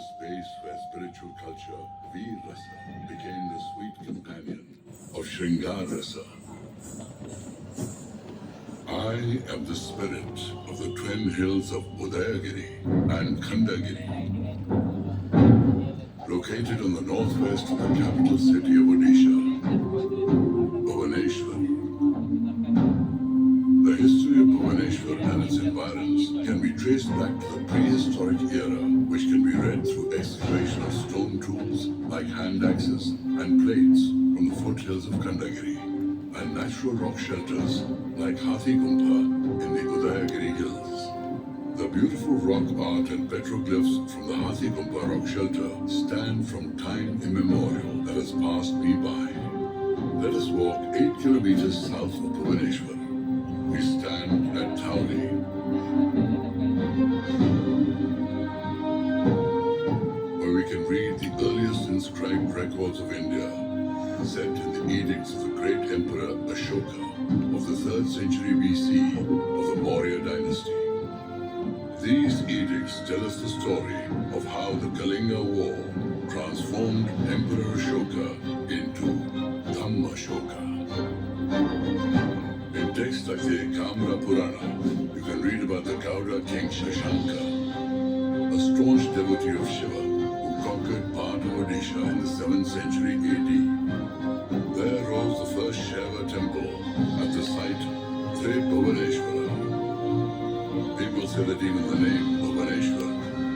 space where spiritual culture, Veer Rasa, became the sweet companion of Shringar Rasa. I am the spirit of the twin hills of Udayagiri and Khandagiri, located on the northwest of the capital city of Odisha, Bhubaneswar. The history of Bhubaneswar and its environs can be traced back to the prehistoric era, which can be read through excavation of stone tools like hand axes and plates from the foothills of Khandagiri, and natural rock shelters like Hathi Gumpha in the Udayagiri hills. The beautiful rock art and petroglyphs from the Hathi Gumpha rock shelter stand from time immemorial that has passed me by. Let us walk 8 kilometers south of Bhubaneswar. We stand at Tauri, where we can read the earliest inscribed records of India, set in the edicts of the great emperor Ashoka of the 3rd century BC of the Maurya dynasty. These edicts tell us the story of how the Kalinga War transformed Emperor Ashoka into Dhammashoka. In texts like the Kamra Purana, you can read about the Gauda king Shashanka, a staunch devotee of Shiva who conquered part of Odisha in the 7th century AD. There rose the first Shiva temple at the site Sri Bhubaneswara. People say that even the name Bhubaneswar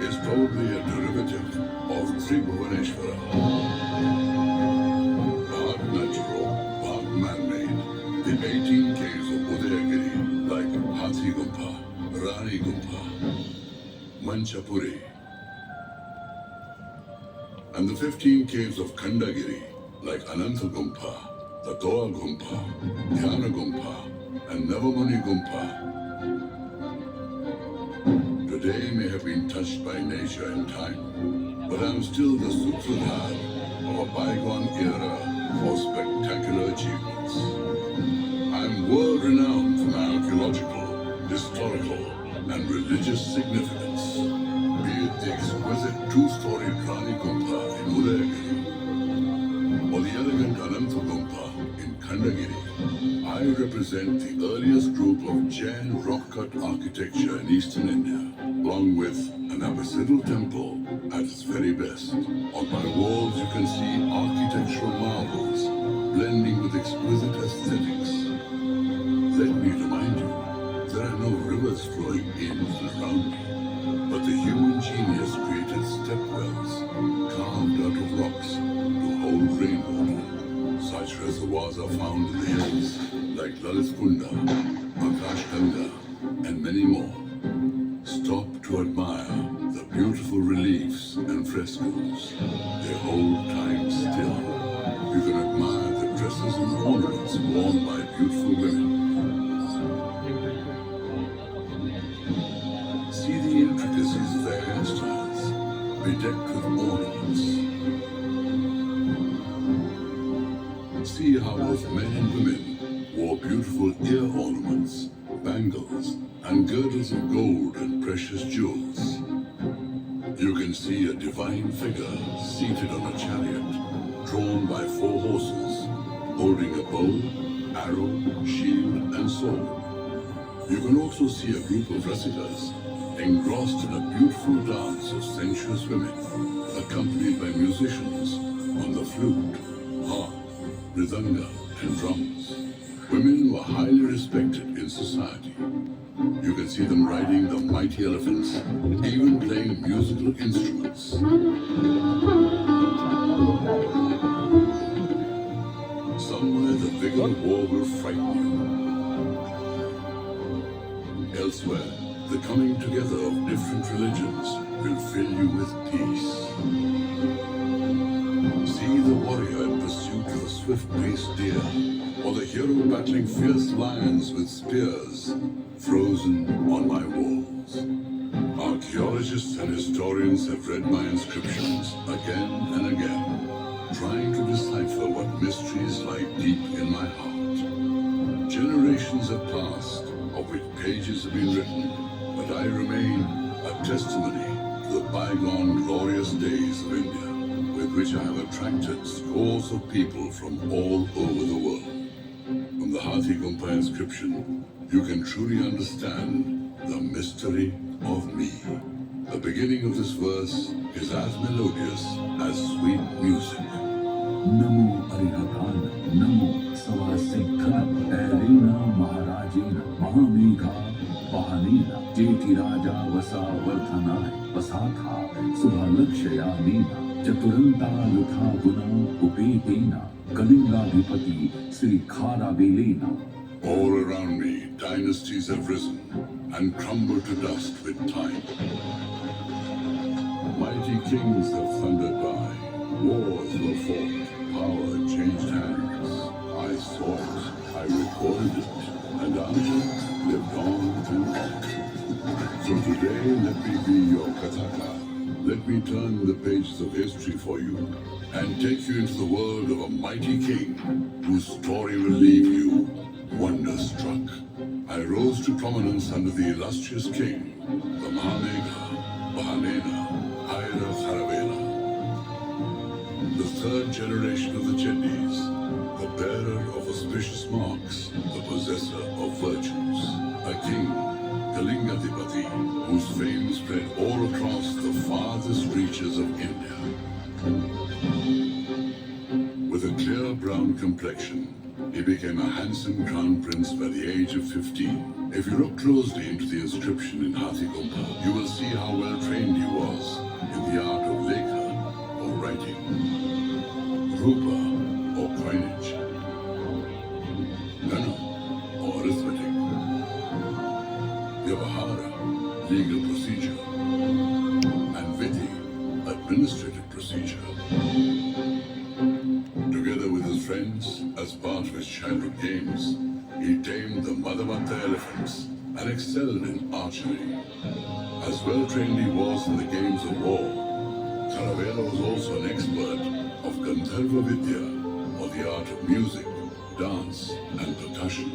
is probably a derivative of Sri Bhubaneswara. Part natural, part man-made, the 18 caves of Udayagiri, like Hathi Gumpha, Rani Gumpha, Manchapuri, and the 15 caves of Khandagiri, like Ananta Gumpha, Tatoa Gumpha, Dhyana Gumpha, and Navamani Gumpha. Today may have been touched by nature and time, but I am still the sutradhar of a bygone era for spectacular achievements. I am world-renowned for my archaeological, historical, and religious significance, be it the exquisite two-story Rani Gumpha in Udayagiri or the elegant Ananta Gumpha in Khandagiri. I represent the earliest group of Jain rock-cut architecture in eastern India, along with an abbatical temple at its very best. On my walls you can see architectural marvels blending with exquisite aesthetics. Let me remind you, there are no rivers flowing in and around me, but the human genius created stepwells carved out of rocks to hold rainwater. Such reservoirs are found in the hills like Lalit Kunda, Akash Ganga, and many more. Stop to admire the beautiful reliefs and frescoes. They hold time still. You can admire the dresses and ornaments worn by beautiful women. See the intricacies of their hairstyles, bedecked with ornaments. See how both men and women wore beautiful ear ornaments, bangles, and girdles of gold and precious jewels. You can see a divine figure seated on a chariot, drawn by 4 horses, holding a bow, arrow, shield, and sword. You can also see a group of Rasikas engrossed in a beautiful dance of sensuous women, accompanied by musicians on the flute, harp, mridanga, and drums. Women were highly respected in society. You can see them riding the mighty elephants, even playing musical instruments. Somewhere the vigor of war will frighten you. Elsewhere, the coming together of different religions will fill you with peace. See the warrior in pursuit of the swift-paced deer, or the hero battling fierce lions with spears frozen on my walls. Archaeologists and historians have read my inscriptions again and again, trying to decipher what mysteries lie deep in my heart. Generations have passed, of which pages have been written, but I remain a testimony to the bygone glorious days of India, with which I have attracted scores of people from all over the world. From the Hathi Gumpa inscription, you can truly understand the mystery of me. The beginning of this verse is as melodious as sweet music. Namo Arihadan, Namo Savasiddhan, Erina Maharajina, Mahamegha, Pahanina, Jeti Raja Vasa Vardhanai, Vasatha, Subhalakshayamina, Chaturanta Lutha Guna Upehena, Kalingadhipati, Sri Kharavelena. All around me, dynasties have risen and crumbled to dust with time. Mighty kings have thundered by, wars were fought, power changed hands. I saw it, I recorded it, and I lived on and on. So today, let me be your Kathaka. Let me turn the pages of history for you and take you into the world of a mighty king whose story will leave you wonder-struck. I rose to prominence under the illustrious king, the Mahamegha, Bahanena, Haira Kharavela, the third generation of the Cheddis, the bearer of auspicious marks, the possessor of virtues, a king, Kalingadhipati, whose fame spread all across the farthest reaches of India. With a clear brown complexion, he became a handsome crown prince by the age of 15. If you look closely into the inscription in Hathi Gumpa, you will see how well trained he was in the art of lekha, or writing, rupa, or coinage, gana, or arithmetic, vyavahara, legal procedure, and viti, administrative procedure. Together with his friends, as part of his childhood games, he tamed the Madhavatta elephants and excelled in archery. As well trained he was in the games of war, Kharavela was also an expert of Gandharva Vidya, or the art of music, dance, and percussion.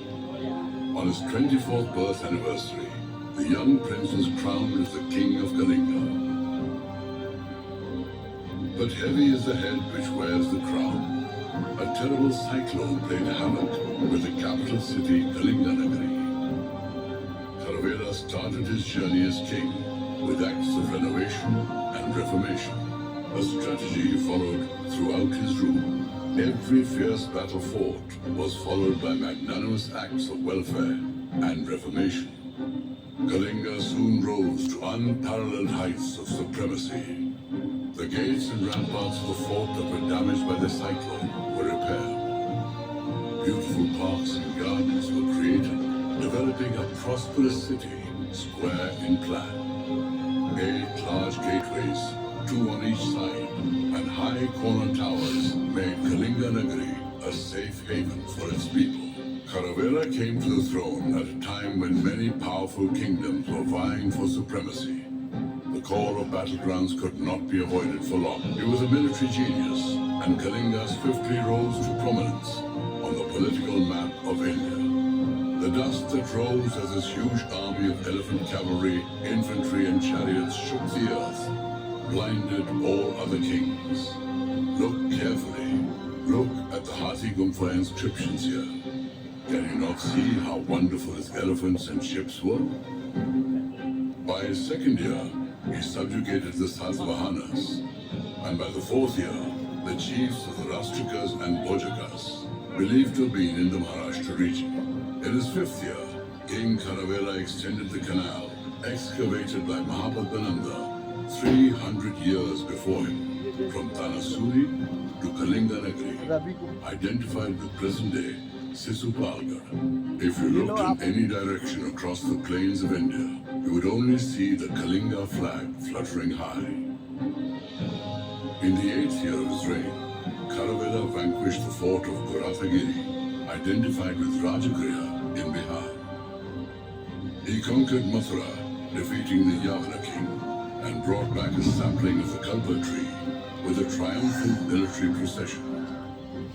On his 24th birth anniversary, the young prince was crowned as the king of Kalinga. But heavy is the head which wears the crown. A terrible cyclone played havoc with the capital city, Khandagiri. Kharavela started his journey as king with acts of renovation and reformation, a strategy he followed throughout his rule. Every fierce battle fought was followed by magnanimous acts of welfare and reformation. Kalinga soon rose to unparalleled heights of supremacy. The gates and ramparts of the fort that were damaged by the cyclone were repaired. Beautiful parks and gardens were created, developing a prosperous city, square in plan. 8 large gateways, 2 on each side, and high corner towers made Kalinga a safe haven for its people. Kharavela came to the throne at a time when many powerful kingdoms were vying for supremacy. The call of battlegrounds could not be avoided for long. He was a military genius, and Kalinga swiftly rose to prominence on the political map of India. The dust that rose as this huge army of elephant cavalry, infantry, and chariots shook the earth, blinded all other kings. Look carefully. Look at the Hathi Gumpa inscriptions here. Can you not see how wonderful his elephants and ships were? By his second year, he subjugated the Satavahanas, and by the 4th year, the chiefs of the Rashtrakas and Bojakas, believed to have been in the Maharashtra region. In his 5th year, King Kharavela extended the canal, excavated by Mahapadmananda 300 years before him, from Tanasuri to Kalinga, identified with present-day Sisupalgarh. If you looked in any direction across the plains of India, you would only see the Kalinga flag fluttering high. In the 8th year of his reign, Kharavela vanquished the fort of Khandagiri, identified with Rajagriha in Bihar. He conquered Mathura, defeating the Yavana king, and brought back a sapling of the Kalpa tree with a triumphant military procession.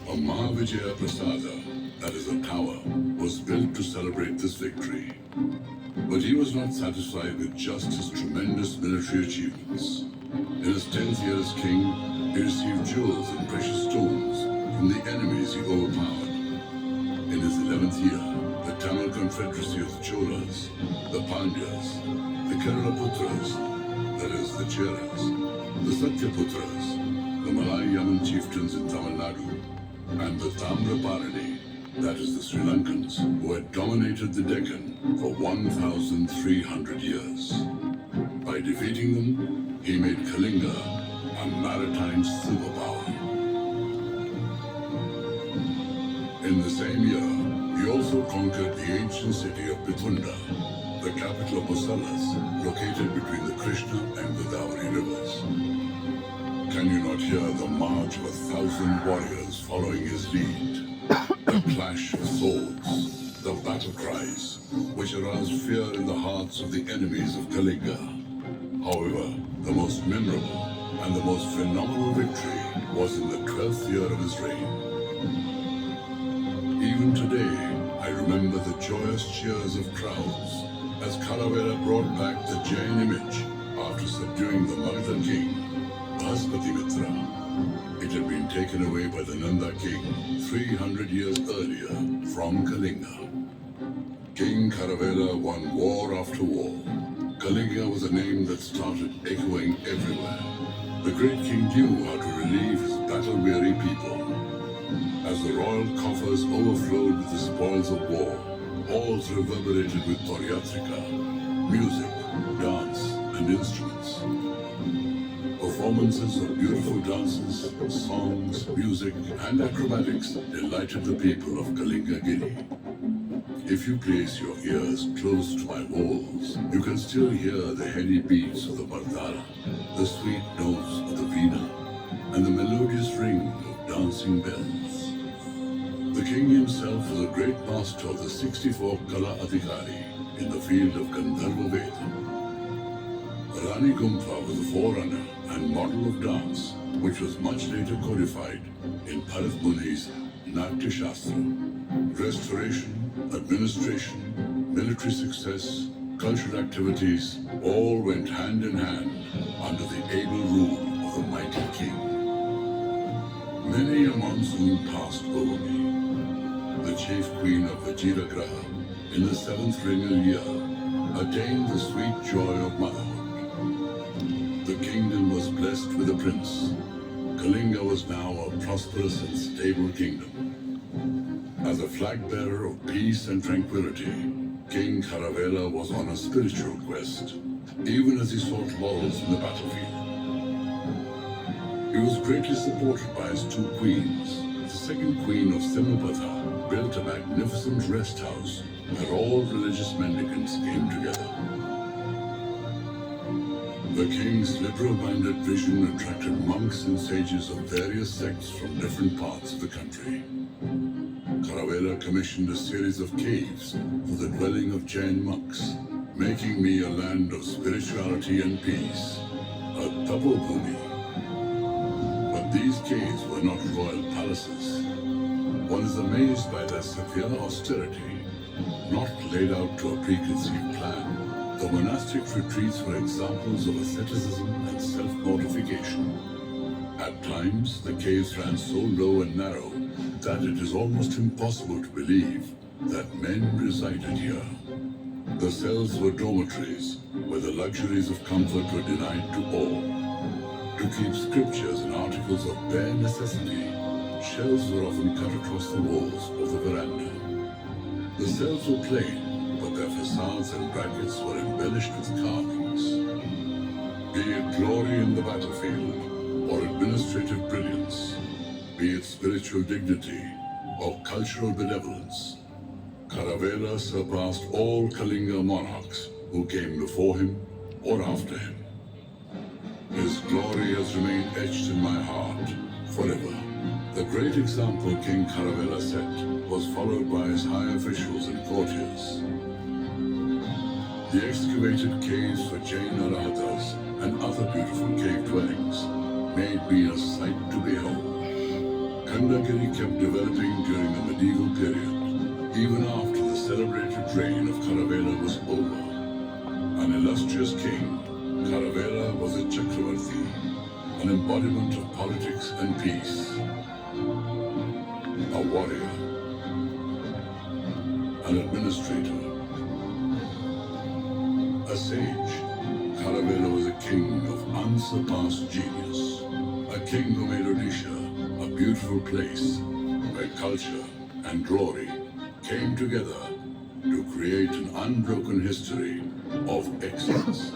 A Mahavijaya Prasada, that is a tower, was was built to celebrate this victory. But he was not satisfied with just his tremendous military achievements. In his 10th year as king, he received jewels and precious stones from the enemies he overpowered. In his 11th year, the Tamil Confederacy of the Cholas, the Pandyas, the Kerala-putras, that is, the Cheras, the Satyaputras, the Malayaman chieftains in Tamil Nadu, and the Tamraparani, that is, the Sri Lankans, who had dominated the Deccan for 1,300 years. By defeating them, he made Kalinga a maritime superpower. In the same year, he also conquered the ancient city of Bithunda, the capital of Musallas, located between the Krishna and Godavari rivers. Can you not hear the march of 1,000 warriors following his lead? The clash of swords, the battle cries, which aroused fear in the hearts of the enemies of Kalinga. However, the most memorable and the most phenomenal victory was in the 12th year of his reign. Even today, I remember the joyous cheers of crowds as Kharavela brought back the Jain image after subduing the Magadha king, Bhaspati-Mitra. It had been taken away by the Nanda king 300 years earlier from Kalinga. King Kharavela won war after war. Kalinga was a name that started echoing everywhere. The great king knew how to relieve his battle-weary people. As the royal coffers overflowed with the spoils of war, halls reverberated with Toryatrika, music, dance, and instruments. Performances of beautiful dances, songs, music, and acrobatics delighted the people of Khandagiri. If you place your ears close to my walls, you can still hear the heady beats of the bardara, the sweet notes of the veena, and the melodious ring of dancing bells. The king himself was a great master of the 64 Kala Adhikari in the field of Gandharva Veda. Rani Gumpha was a forerunner and model of dance, which was much later codified in Bharat Muni's Natya Shastra. Restoration, administration, military success, cultural activities all went hand in hand under the able rule of the mighty king. Many a monsoon passed over me. The chief queen of Vajiragraha in the 7th regnal year attained the sweet joy of motherhood. The kingdom was blessed with a prince. Kalinga was now a prosperous and stable kingdom. As a flag-bearer of peace and tranquility, King Kharavela was on a spiritual quest, even as he sought laurels in the battlefield. He was greatly supported by his 2 queens. The second queen of Simapatha built a magnificent rest house where all religious mendicants came together. The king's liberal-minded vision attracted monks and sages of various sects from different parts of the country. Kharavela commissioned a series of caves for the dwelling of Jain monks, making me a land of spirituality and peace, a tapobhumi. But these caves were not royal palaces. One is amazed by their severe austerity, not laid out to a preconceived plan. The monastic retreats were examples of asceticism and self-mortification. At times, the caves ran so low and narrow that it is almost impossible to believe that men resided here. The cells were dormitories where the luxuries of comfort were denied to all. To keep scriptures and articles of bare necessity, shelves were often cut across the walls of the veranda. The cells were plain, but their facades and brackets were embellished with carvings. Be it glory in the battlefield, or administrative brilliance, be it spiritual dignity or cultural benevolence, Kharavela surpassed all Kalinga monarchs who came before him or after him. His glory has remained etched in my heart forever. The great example King Kharavela set was followed by his high officials and courtiers. The excavated caves for Jain Arahatas and other beautiful cave dwellings made me a sight to behold. Khandagiri kept developing during the medieval period, even after celebrated reign of Kharavela was over. An illustrious king, Kharavela was a Chakravarti, an embodiment of politics and peace. A warrior, an administrator, a sage. Kharavela was a king of unsurpassed genius, a king who made Odisha a beautiful place where culture and glory came together to create an unbroken history of excellence.